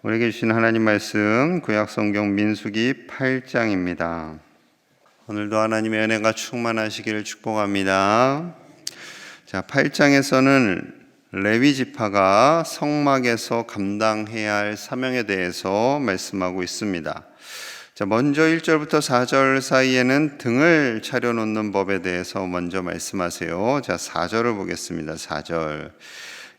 우리에게 주신 하나님 말씀 구약성경 민수기 8장입니다. 오늘도 하나님의 은혜가 충만하시기를 축복합니다. 자, 8장에서는 레위 지파가 성막에서 감당해야 할 사명에 대해서 말씀하고 있습니다. 자, 먼저 1절부터 4절 사이에는 등을 차려놓는 법에 대해서 먼저 말씀하세요. 자, 4절을 보겠습니다. 4절.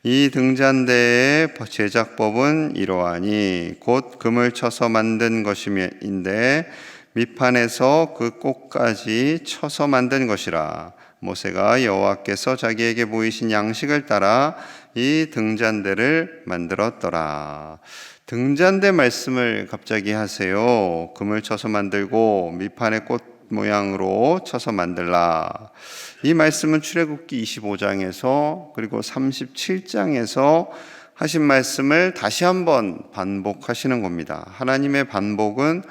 이 등잔대의 제작법은 이러하니 곧 금을 쳐서 만든 것임인데 밑판에서 그 꼭까지 쳐서 만든 것이라. 모세가 여호와께서 자기에게 보이신 양식을 따라 이 등잔대를 만들었더라. 등잔대 말씀을 갑자기 하세요. 금을 쳐서 만들고 밑판에 꽃 모양으로 쳐서 만들라. 이 말씀은 출애굽기 25장에서 그리고 37장에서 하신 말씀을 다시 한번 반복하시는 겁니다. 하나님의 반복은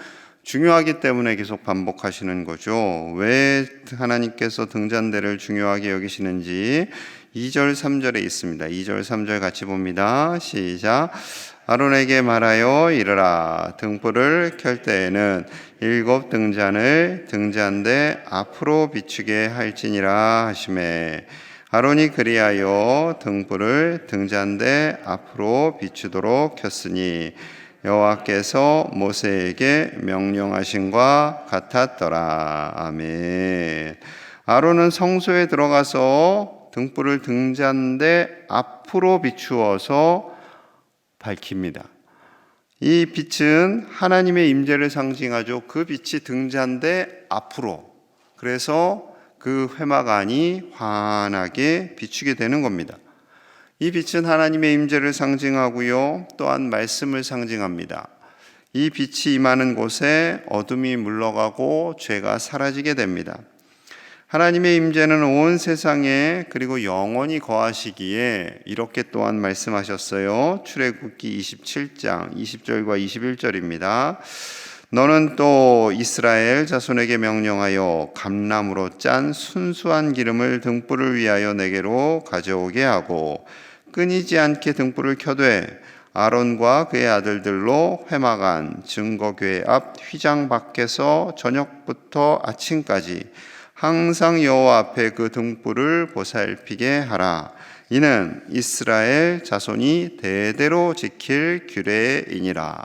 중요하기 때문에 계속 반복하시는 거죠. 왜 하나님께서 등잔대를 중요하게 여기시는지 2절 3절에 있습니다. 2절 3절 같이 봅니다. 시작. 아론에게 말하여 이르라. 등불을 켤 때에는 7 등잔을 등잔대 앞으로 비추게 할지니라 하시매 아론이 그리하여 등불을 등잔대 앞으로 비추도록 켰으니 여호와께서 모세에게 명령하신과 같았더라. 아멘. 아론은 성소에 들어가서 등불을 등잔대 앞으로 비추어서 밝힙니다. 이 빛은 하나님의 임재를 상징하죠. 그 빛이 등잔대 앞으로, 그래서 그 회막 안이 환하게 비추게 되는 겁니다. 이 빛은 하나님의 임재를 상징하고요, 또한 말씀을 상징합니다. 이 빛이 임하는 곳에 어둠이 물러가고 죄가 사라지게 됩니다. 하나님의 임재는 온 세상에 그리고 영원히 거하시기에 이렇게 또한 말씀하셨어요. 출애굽기 27장 20절과 21절입니다. 너는 또 이스라엘 자손에게 명령하여 감람으로 짠 순수한 기름을 등불을 위하여 내게로 가져오게 하고 끊이지 않게 등불을 켜되 아론과 그의 아들들로 회막 안 증거궤 앞 휘장 밖에서 저녁부터 아침까지 항상 여호와 앞에 그 등불을 보살피게 하라. 이는 이스라엘 자손이 대대로 지킬 규례이니라.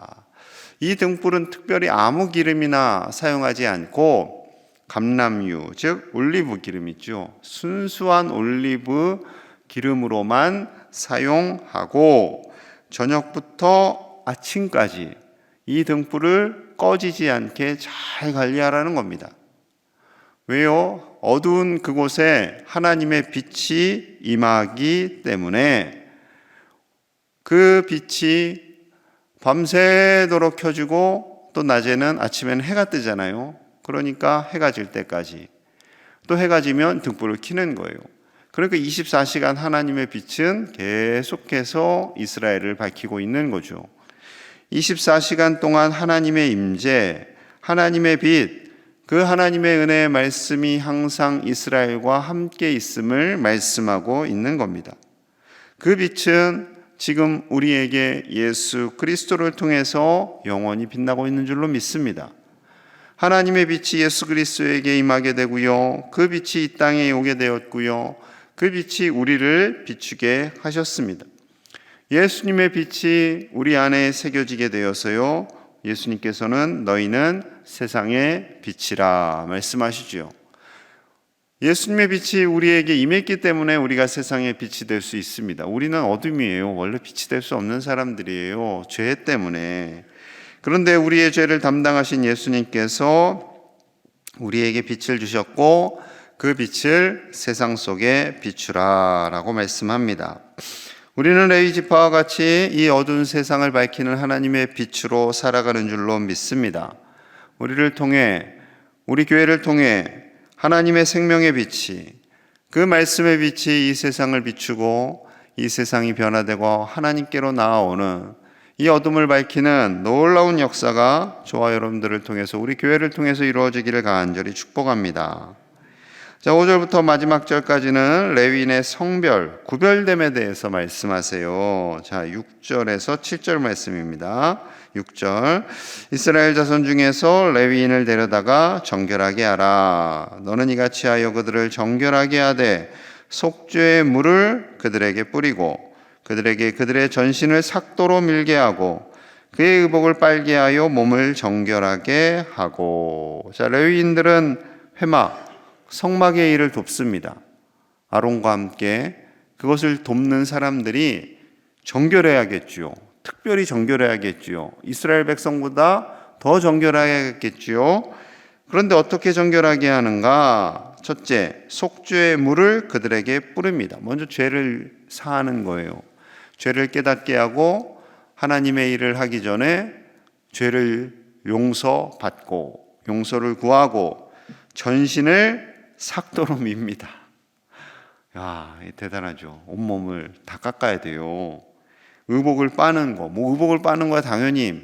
이 등불은 특별히 아무 기름이나 사용하지 않고 감람유, 즉 올리브 기름이죠. 순수한 올리브 기름으로만 사용하고 저녁부터 아침까지 이 등불을 꺼지지 않게 잘 관리하라는 겁니다. 왜요? 어두운 그곳에 하나님의 빛이 임하기 때문에 그 빛이 밤새도록 켜지고 또 낮에는 아침에는 해가 뜨잖아요. 그러니까 해가 질 때까지, 또 해가 지면 등불을 켜는 거예요. 그러니까 24시간 하나님의 빛은 계속해서 이스라엘을 밝히고 있는 거죠. 24시간 동안 하나님의 임재, 하나님의 빛, 그 하나님의 은혜의 말씀이 항상 이스라엘과 함께 있음을 말씀하고 있는 겁니다. 그 빛은 지금 우리에게 예수 그리스도를 통해서 영원히 빛나고 있는 줄로 믿습니다. 하나님의 빛이 예수 그리스도에게 임하게 되고요, 그 빛이 이 땅에 오게 되었고요, 그 빛이 우리를 비추게 하셨습니다. 예수님의 빛이 우리 안에 새겨지게 되어서요, 예수님께서는 너희는 세상의 빛이라 말씀하시죠. 예수님의 빛이 우리에게 임했기 때문에 우리가 세상의 빛이 될 수 있습니다. 우리는 어둠이에요. 원래 빛이 될 수 없는 사람들이에요. 죄 때문에. 그런데 우리의 죄를 담당하신 예수님께서 우리에게 빛을 주셨고 그 빛을 세상 속에 비추라라고 말씀합니다. 우리는 레위 지파와 같이 이 어두운 세상을 밝히는 하나님의 빛으로 살아가는 줄로 믿습니다. 우리를 통해, 우리 교회를 통해 하나님의 생명의 빛이, 그 말씀의 빛이 이 세상을 비추고 이 세상이 변화되고 하나님께로 나아오는 이 어둠을 밝히는 놀라운 역사가 저와 여러분들을 통해서, 우리 교회를 통해서 이루어지기를 간절히 축복합니다. 자, 5절부터 마지막 절까지는 레위인의 성별, 구별됨에 대해서 말씀하세요. 자, 6절에서 7절 말씀입니다. 6절, 이스라엘 자손 중에서 레위인을 데려다가 정결하게 하라. 너는 이같이 하여 그들을 정결하게 하되 속죄의 물을 그들에게 뿌리고 그들에게 그들의 전신을 삭도로 밀게 하고 그의 의복을 빨게 하여 몸을 정결하게 하고. 자, 레위인들은 회막, 성막의 일을 돕습니다. 아론과 함께 그것을 돕는 사람들이 정결해야겠지요. 특별히 정결해야겠지요. 이스라엘 백성보다 더 정결해야겠지요. 그런데 어떻게 정결하게 하는가? 첫째, 속죄의 물을 그들에게 뿌립니다. 먼저 죄를 사하는 거예요. 죄를 깨닫게 하고 하나님의 일을 하기 전에 죄를 용서받고 용서를 구하고 전신을 삭도로 밉니다. 야, 대단하죠. 온몸을 다 깎아야 돼요. 의복을 빠는 거, 의복을 빠는 거야 당연히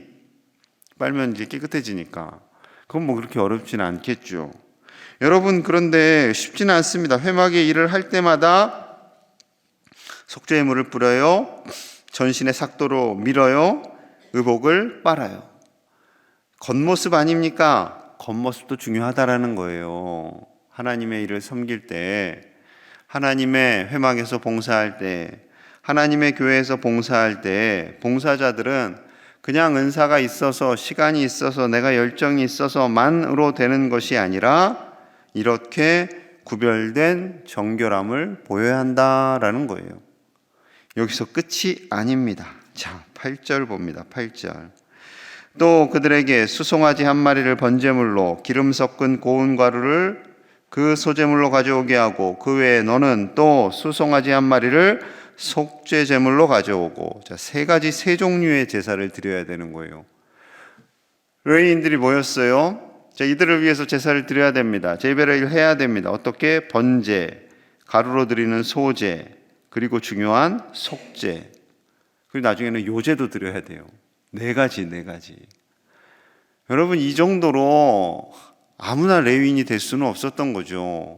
빨면 이제 깨끗해지니까. 그건 그렇게 어렵지는 않겠죠. 여러분, 그런데 쉽지는 않습니다. 회막의 일을 할 때마다 속죄의 물을 뿌려요. 전신에 삭도로 밀어요. 의복을 빨아요. 겉모습 아닙니까? 겉모습도 중요하다라는 거예요. 하나님의 일을 섬길 때, 하나님의 회막에서 봉사할 때, 하나님의 교회에서 봉사할 때 봉사자들은 그냥 은사가 있어서 시간이 있어서 내가 열정이 있어서만으로 되는 것이 아니라 이렇게 구별된 정결함을 보여야 한다라는 거예요. 여기서 끝이 아닙니다. 자, 8절 봅니다. 8절. 또 그들에게 수송아지 한 마리를 번제물로 기름 섞은 고운 가루를 그 소제물로 가져오게 하고 그 외에 너는 또 수송아지 한 마리를 속죄 제물로 가져오고. 자, 세 종류의 제사를 드려야 되는 거예요. 레위인들이 모였어요. 자, 이들을 위해서 제사를 드려야 됩니다. 제배를 해야 됩니다. 어떻게? 번제, 가루로 드리는 소제, 그리고 중요한 속죄, 그리고 나중에는 요제도 드려야 돼요. 네 가지. 여러분, 이 정도로 아무나 레위인이 될 수는 없었던 거죠.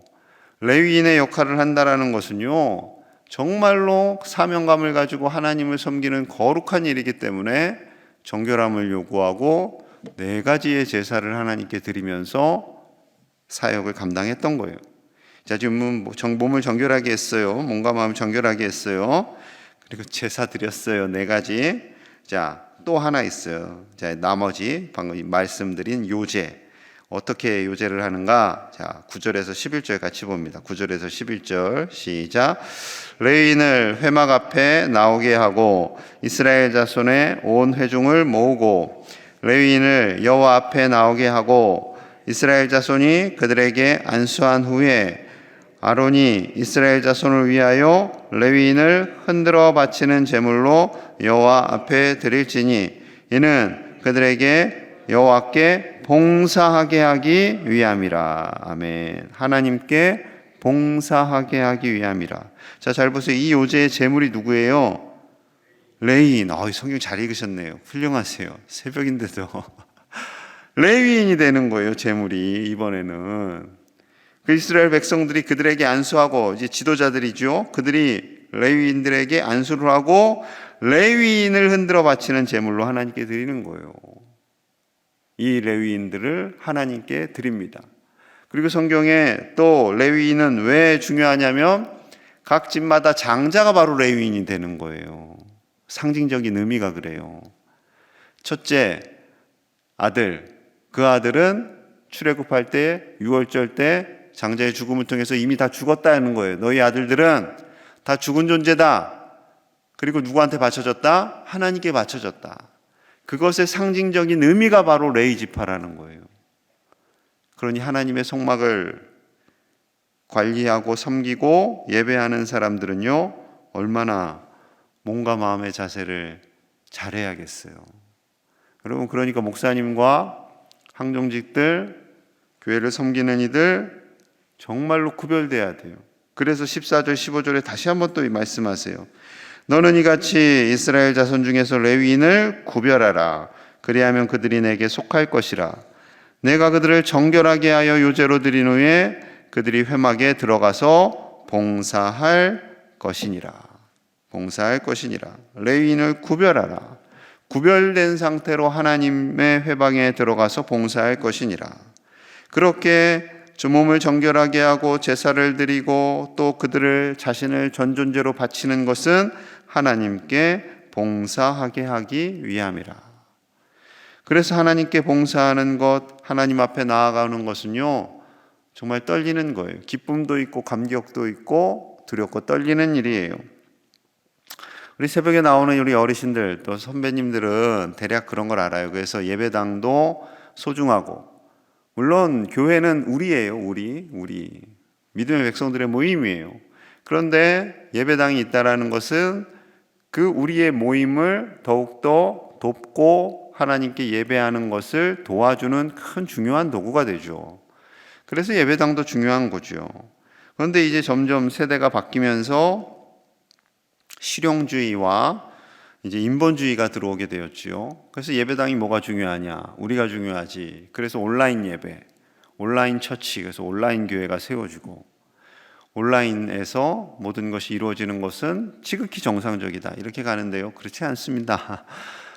레위인의 역할을 한다라는 것은요, 정말로 사명감을 가지고 하나님을 섬기는 거룩한 일이기 때문에 정결함을 요구하고 네 가지의 제사를 하나님께 드리면서 사역을 감당했던 거예요. 자, 지금 몸을 정결하게 했어요. 몸과 마음을 정결하게 했어요. 그리고 제사 드렸어요. 네 가지. 자, 또 하나 있어요. 자, 나머지 방금 말씀드린 요제. 어떻게 요제를 하는가? 자, 9절에서 11절 같이 봅니다. 9절에서 11절 시작. 레위인을 회막 앞에 나오게 하고 이스라엘 자손의 온 회중을 모으고 레위인을 여호와 앞에 나오게 하고 이스라엘 자손이 그들에게 안수한 후에 아론이 이스라엘 자손을 위하여 레위인을 흔들어 바치는 제물로 여호와 앞에 드릴지니 이는 그들에게 여호와께 봉사하게 하기 위함이라. 아멘. 하나님께 봉사하게 하기 위함이라. 자, 잘 보세요. 이 요제의 제물이 누구예요? 레위인. 성경 잘 읽으셨네요. 훌륭하세요. 새벽인데도 레위인이 되는 거예요. 제물이 이번에는. 그 이스라엘 백성들이 그들에게 안수하고, 이제 지도자들이죠. 그들이 레위인들에게 안수를 하고 레위인을 흔들어 바치는 제물로 하나님께 드리는 거예요. 이 레위인들을 하나님께 드립니다. 그리고 성경에 또 레위인은 왜 중요하냐면 각 집마다 장자가 바로 레위인이 되는 거예요. 상징적인 의미가 그래요. 첫째, 아들. 그 아들은 출애굽할 때, 유월절 때 장자의 죽음을 통해서 이미 다 죽었다는 거예요. 너희 아들들은 다 죽은 존재다. 그리고 누구한테 바쳐졌다? 하나님께 바쳐졌다. 그것의 상징적인 의미가 바로 레위 지파라는 거예요. 그러니 하나님의 성막을 관리하고 섬기고 예배하는 사람들은요, 얼마나 몸과 마음의 자세를 잘해야겠어요. 여러분, 그러니까 목사님과 항정직들, 교회를 섬기는 이들 정말로 구별돼야 돼요. 그래서 14절 15절에 다시 한번 또 말씀하세요. 너는 이같이 이스라엘 자손 중에서 레위인을 구별하라. 그리하면 그들이 내게 속할 것이라. 내가 그들을 정결하게 하여 요제로 드린 후에 그들이 회막에 들어가서 봉사할 것이니라. 봉사할 것이니라. 레위인을 구별하라. 구별된 상태로 하나님의 회방에 들어가서 봉사할 것이니라. 그렇게 주 몸을 정결하게 하고 제사를 드리고 또 그들을 자신을 전존제로 바치는 것은 하나님께 봉사하게 하기 위함이라. 그래서 하나님께 봉사하는 것, 하나님 앞에 나아가는 것은요, 정말 떨리는 거예요. 기쁨도 있고 감격도 있고 두렵고 떨리는 일이에요. 우리 새벽에 나오는 우리 어르신들 또 선배님들은 대략 그런 걸 알아요. 그래서 예배당도 소중하고, 물론 교회는 우리예요. 우리 믿음의 백성들의 모임이에요. 그런데 예배당이 있다라는 것은 그 우리의 모임을 더욱더 돕고 하나님께 예배하는 것을 도와주는 큰 중요한 도구가 되죠. 그래서 예배당도 중요한 거죠. 그런데 이제 점점 세대가 바뀌면서 실용주의와 이제 인본주의가 들어오게 되었지요. 그래서 예배당이 뭐가 중요하냐? 우리가 중요하지. 그래서 온라인 예배, 온라인 처치, 그래서 온라인 교회가 세워지고, 온라인에서 모든 것이 이루어지는 것은 지극히 정상적이다, 이렇게 가는데요. 그렇지 않습니다.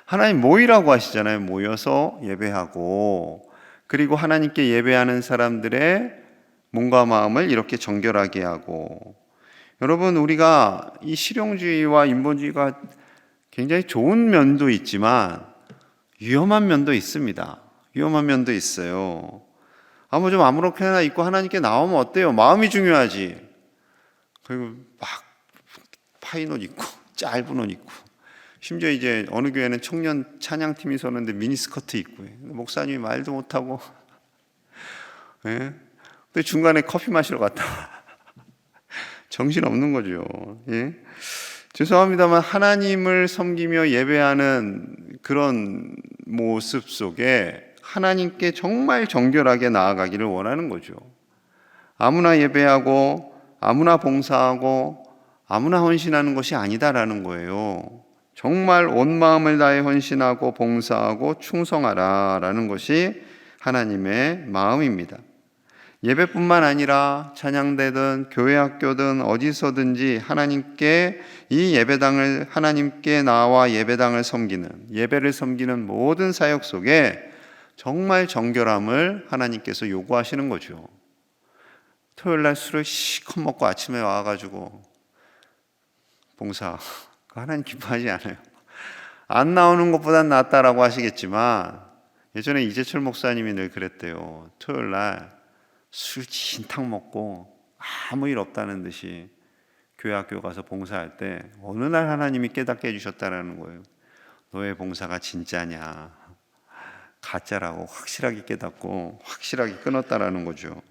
하나님 모이라고 하시잖아요. 모여서 예배하고, 그리고 하나님께 예배하는 사람들의 몸과 마음을 이렇게 정결하게 하고. 여러분, 우리가 이 실용주의와 인본주의가 굉장히 좋은 면도 있지만 위험한 면도 있습니다. 위험한 면도 있어요. 좀 아무렇게나 입고 하나님께 나오면 어때요? 마음이 중요하지. 그리고 막 파인 옷 입고 짧은 옷 입고, 심지어 이제 어느 교회는 청년 찬양팀이 서는데 미니스커트 입고, 목사님이 말도 못하고, 예? 근데 중간에 커피 마시러 갔다 정신 없는 거죠. 예? 죄송합니다만 하나님을 섬기며 예배하는 그런 모습 속에 하나님께 정말 정결하게 나아가기를 원하는 거죠. 아무나 예배하고 아무나 봉사하고 아무나 헌신하는 것이 아니다라는 거예요. 정말 온 마음을 다해 헌신하고 봉사하고 충성하라라는 것이 하나님의 마음입니다. 예배뿐만 아니라 찬양대든 교회 학교든 어디서든지 하나님께 이 예배당을, 하나님께 나와 예배당을 섬기는, 예배를 섬기는 모든 사역 속에 정말 정결함을 하나님께서 요구하시는 거죠. 토요일날 술을 시컷 먹고 아침에 와가지고 봉사, 하나님 기뻐하지 않아요. 안 나오는 것보단 낫다라고 하시겠지만, 예전에 이재철 목사님이 늘 그랬대요. 토요일날 술 진탕 먹고 아무 일 없다는 듯이 교회 학교 가서 봉사할 때 어느 날 하나님이 깨닫게 해주셨다는 거예요. 너의 봉사가 진짜냐 가짜라고 확실하게 깨닫고 확실하게 끊었다라는 거죠.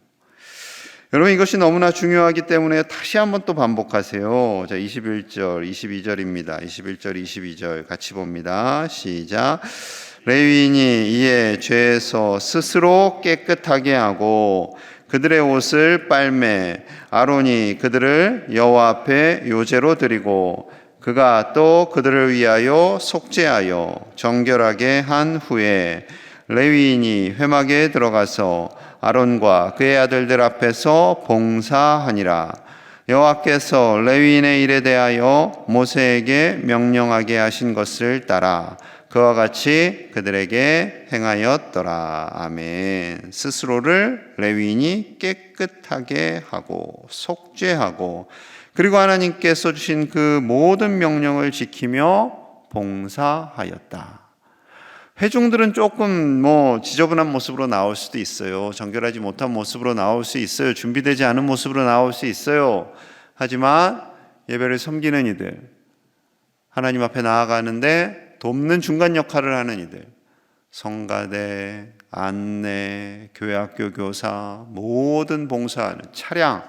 여러분, 이것이 너무나 중요하기 때문에 다시 한번 또 반복하세요. 자, 21절, 22절입니다. 21절, 22절 같이 봅니다. 시작. 레위인이 이에 죄에서 스스로 깨끗하게 하고 그들의 옷을 빨매 아론이 그들을 여호와 앞에 요제로 드리고 그가 또 그들을 위하여 속죄하여 정결하게 한 후에 레위인이 회막에 들어가서 아론과 그의 아들들 앞에서 봉사하니라. 여호와께서 레위인의 일에 대하여 모세에게 명령하게 하신 것을 따라 그와 같이 그들에게 행하였더라. 아멘. 스스로를 레위인이 깨끗하게 하고 속죄하고 그리고 하나님께서 주신 그 모든 명령을 지키며 봉사하였다. 회중들은 조금 지저분한 모습으로 나올 수도 있어요. 정결하지 못한 모습으로 나올 수 있어요. 준비되지 않은 모습으로 나올 수 있어요. 하지만 예배를 섬기는 이들, 하나님 앞에 나아가는데 돕는 중간 역할을 하는 이들, 성가대, 안내, 교회학교 교사, 모든 봉사하는 차량,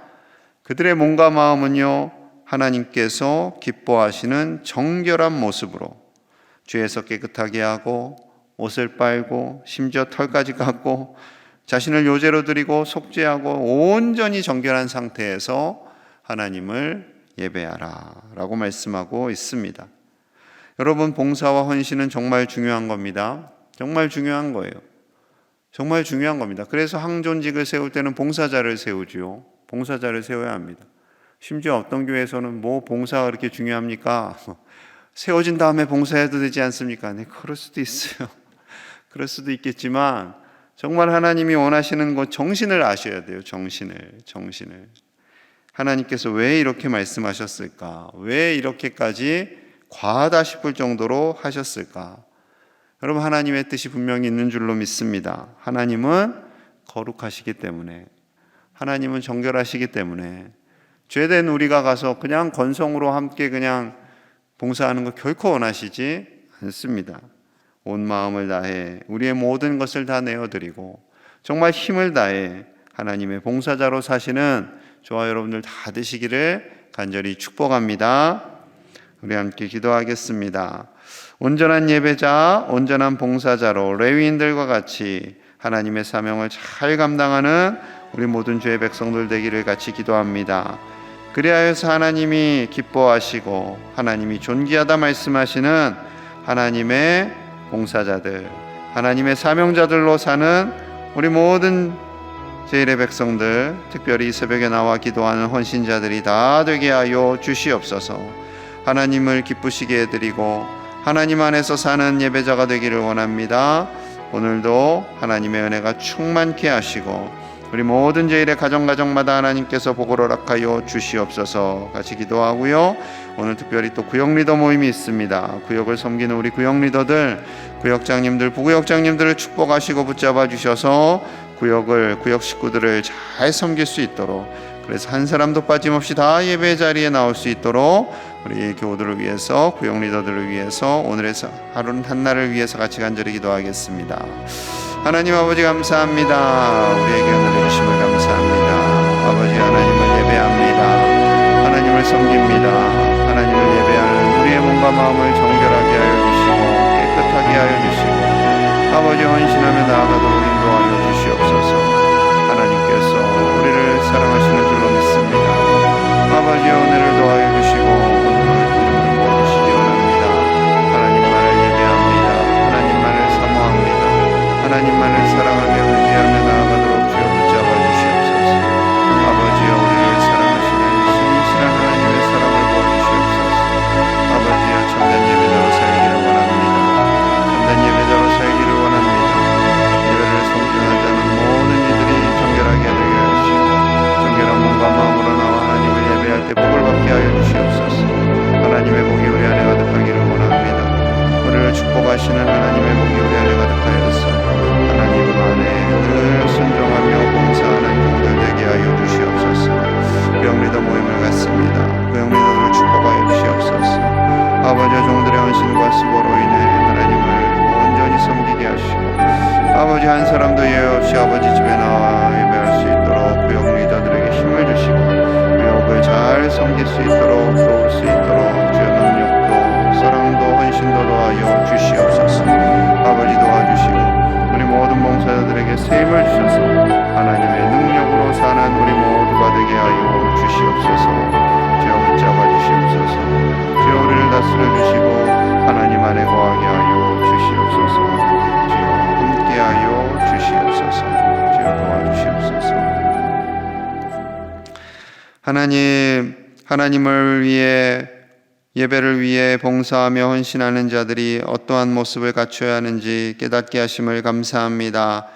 그들의 몸과 마음은요, 하나님께서 기뻐하시는 정결한 모습으로 죄에서 깨끗하게 하고 옷을 빨고 심지어 털까지 깎고 자신을 요제로 드리고 속죄하고 온전히 정결한 상태에서 하나님을 예배하라 라고 말씀하고 있습니다. 여러분, 봉사와 헌신은 정말 중요한 겁니다. 정말 중요한 거예요. 정말 중요한 겁니다. 그래서 항존직을 세울 때는 봉사자를 세우지요. 봉사자를 세워야 합니다. 심지어 어떤 교회에서는 뭐 봉사가 그렇게 중요합니까? 세워진 다음에 봉사해도 되지 않습니까? 네, 그럴 수도 있어요. 그럴 수도 있겠지만 정말 하나님이 원하시는 것 정신을 아셔야 돼요. 정신을. 하나님께서 왜 이렇게 말씀하셨을까? 왜 이렇게까지 과하다 싶을 정도로 하셨을까? 여러분, 하나님의 뜻이 분명히 있는 줄로 믿습니다. 하나님은 거룩하시기 때문에, 하나님은 정결하시기 때문에 죄된 우리가 가서 그냥 건성으로 함께 그냥 봉사하는 거 결코 원하시지 않습니다. 온 마음을 다해 우리의 모든 것을 다 내어드리고 정말 힘을 다해 하나님의 봉사자로 사시는 저와 여러분들 다 되시기를 간절히 축복합니다. 우리 함께 기도하겠습니다. 온전한 예배자, 온전한 봉사자로 레위인들과 같이 하나님의 사명을 잘 감당하는 우리 모든 주의 백성들 되기를 같이 기도합니다. 그리하여서 하나님이 기뻐하시고 하나님이 존귀하다 말씀하시는 하나님의 봉사자들, 하나님의 사명자들로 사는 우리 모든 제1의 백성들, 특별히 이 새벽에 나와 기도하는 헌신자들이 다 되게 하여 주시옵소서. 하나님을 기쁘시게 해드리고 하나님 안에서 사는 예배자가 되기를 원합니다. 오늘도 하나님의 은혜가 충만케 하시고 우리 모든 제1의 가정마다 하나님께서 복을 허락하여 주시옵소서. 같이 기도하고요. 오늘 특별히 또 구역 리더 모임이 있습니다. 구역을 섬기는 우리 구역 리더들, 구역장님들, 부구역장님들을 축복하시고 붙잡아 주셔서 구역 식구들을 잘 섬길 수 있도록, 그래서 한 사람도 빠짐없이 다 예배 자리에 나올 수 있도록 우리 교우들을 위해서, 구역 리더들을 위해서, 오늘의 하루는 한날을 위해서 같이 간절히 기도하겠습니다. 하나님 아버지 감사합니다. 우리에게 은혜를 주심을 감사합니다. 아버지, 하나님을 예배합니다. 하나님을 섬깁니다. 하나님을 예배하는 우리의 몸과 마음을 정결하게 하여 주시고 깨끗하게 하여 주시고 아버지, 헌신하며 나아가도록 인도하여 주시옵소서. 하나님께서 우리를 사랑하시는 줄로 믿습니다. 아버지, 은혜를 더하여 주시고 오늘 기름을 부어주시기 원합니다. 하나님만을 예배합니다. 하나님만을 사모합니다. 하나님만을 사랑하며 의지하며 나아가도록 주여 붙잡아 주시옵소서. 아버지여, 우리를 사랑하시는 신실한 하나님의 사랑을 보여주시옵소서. 아버지여, 참된 예배자로 살기를 원합니다. 참된 예배자로 살기를 원합니다. 예배를 성전하지 않은 모든 이들이 정결하게 되게 하시고 정결한 몸과 마음으로 나와 하나님을 예배할 때 복을 받게 하여 주시옵소서. 하나님의 복이 우리 안에 가득하기를 원합니다. 우리를 축복하시는 하나님의 복이 우리 안에 가득하여서 하나님 안에 늘 순종하며 봉사하는 종들 되게 하여 주시옵소서. 구역 리더 모임을 갖습니다. 구역 리더들을 축복하여 주시옵소서. 아버지, 종들의 헌신과 수고로 인해 하나님을 온전히 섬기게 하시고 아버지, 한 사람도 예외 없이 아버지 집에 나와 예배할 수 있도록 구역 리더들에게 힘을 주시고 구역을 잘 섬길 수 있도록, 도울 수 있도록 주의 능력도 사랑도 헌신도 더하여 주시옵소서. 아버지, 도와주시고 우리 모든 봉사자들에게 세임을 주셔서 하나님의 능력으로 사는 우리 모두가 되게 하여 주시옵소서. 주여 붙잡아 주시옵소서. 주여 우리를 다스려 주시고 하나님 안에 거하게 하여 주시옵소서. 주여 함께 하여 주시옵소서. 주여 도와주시옵소서. 하나님을 위해, 예배를 위해 봉사하며 헌신하는 자들이 어떠한 모습을 갖춰야 하는지 깨닫게 하심을 감사합니다.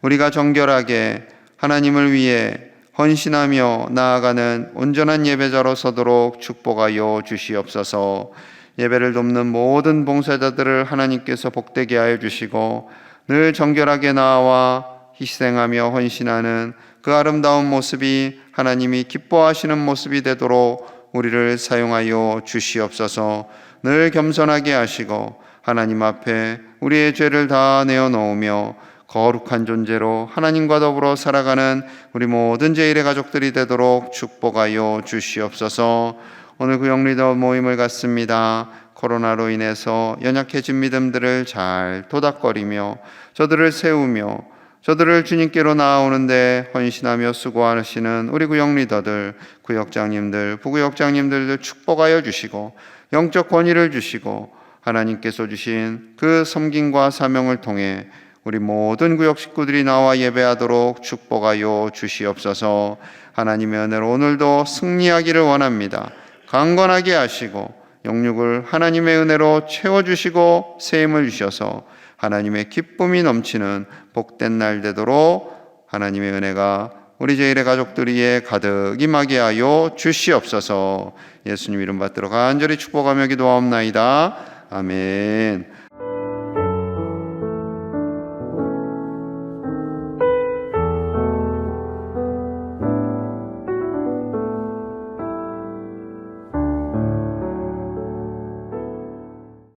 우리가 정결하게 하나님을 위해 헌신하며 나아가는 온전한 예배자로 서도록 축복하여 주시옵소서. 예배를 돕는 모든 봉사자들을 하나님께서 복되게 하여 주시고 늘 정결하게 나와 희생하며 헌신하는 그 아름다운 모습이 하나님이 기뻐하시는 모습이 되도록 우리를 사용하여 주시옵소서. 늘 겸손하게 하시고 하나님 앞에 우리의 죄를 다 내어놓으며 거룩한 존재로 하나님과 더불어 살아가는 우리 모든 제1의 가족들이 되도록 축복하여 주시옵소서. 오늘 구역 리더 모임을 갖습니다. 코로나로 인해서 연약해진 믿음들을 잘 도닥거리며 저들을 세우며 저들을 주님께로 나아오는데 헌신하며 수고하시는 우리 구역 리더들, 구역장님들, 부구역장님들을 축복하여 주시고 영적 권위를 주시고 하나님께서 주신 그 섬김과 사명을 통해 우리 모든 구역 식구들이 나와 예배하도록 축복하여 주시옵소서. 하나님의 은혜로 오늘도 승리하기를 원합니다. 강건하게 하시고 영육을 하나님의 은혜로 채워주시고 새 힘을 주셔서 하나님의 기쁨이 넘치는 복된 날 되도록 하나님의 은혜가 우리 제1의 가족들 위에 가득 임하게 하여 주시옵소서. 예수님 이름 받들어 간절히 축복하며 기도하옵나이다. 아멘.